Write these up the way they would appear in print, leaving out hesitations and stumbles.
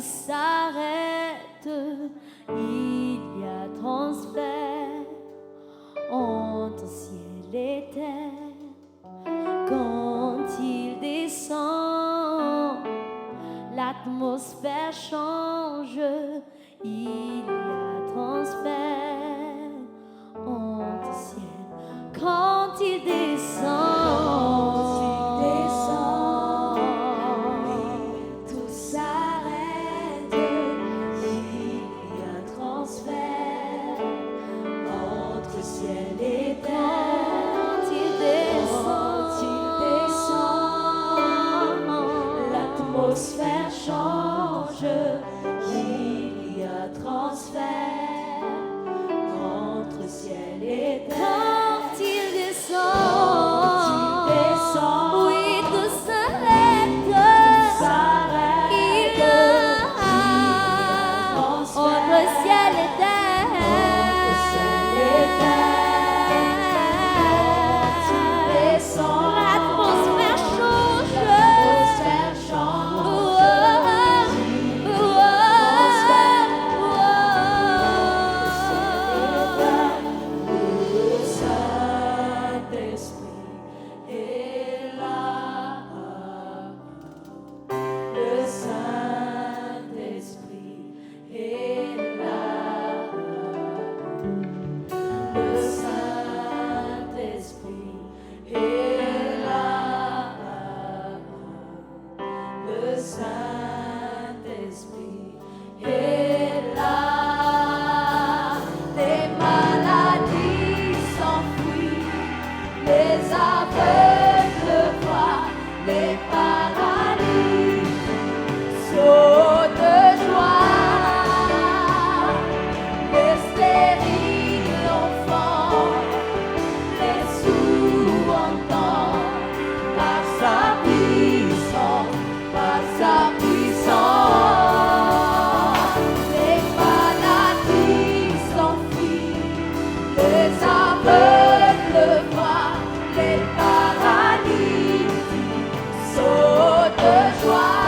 s'arrête, il y a transfert entre ciel et terre. Quand il descend, l'atmosphère change, il y a transfert entre ciel. Quand il descend, tout s'arrête, il y a transfert entre ciel et terre. Quand il descend, l'atmosphère change, il y a transfert entre ciel et terre. Quand il descend, oui, tout s'arrête, il y a entre ciel et terre. L'atmosphère change. Le Saint-Esprit est là. Des maladies s'enfuient, les aveugles voient, les paralyses sautent de joie, les stériles l'enfant, les sourds entendent par sa puissance. Par sa puissance, les maladies s'enfuient, les aveugles voient, les paralytiques sautent de joie,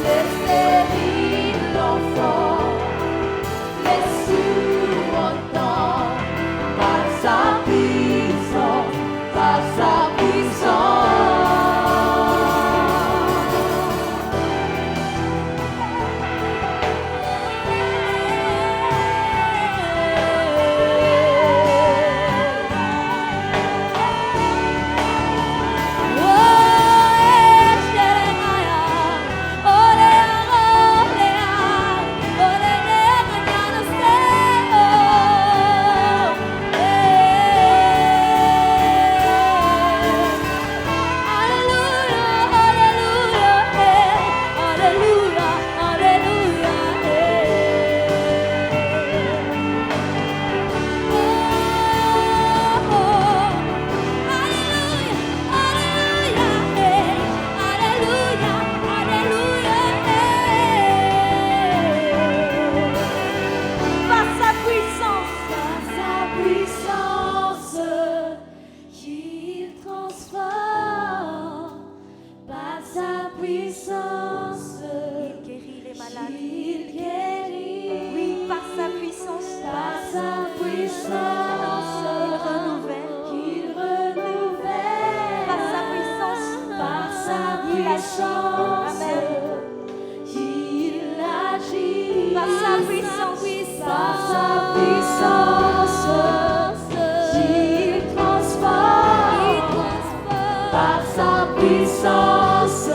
les stériles l'enfant, les sourds entendent par sa puissance, par sa puissance. Il guérit, Oui, par sa puissance, par sa puissance, il renouvelle, par sa puissance, il agit, il agit, par sa puissance, il transforme, par sa puissance.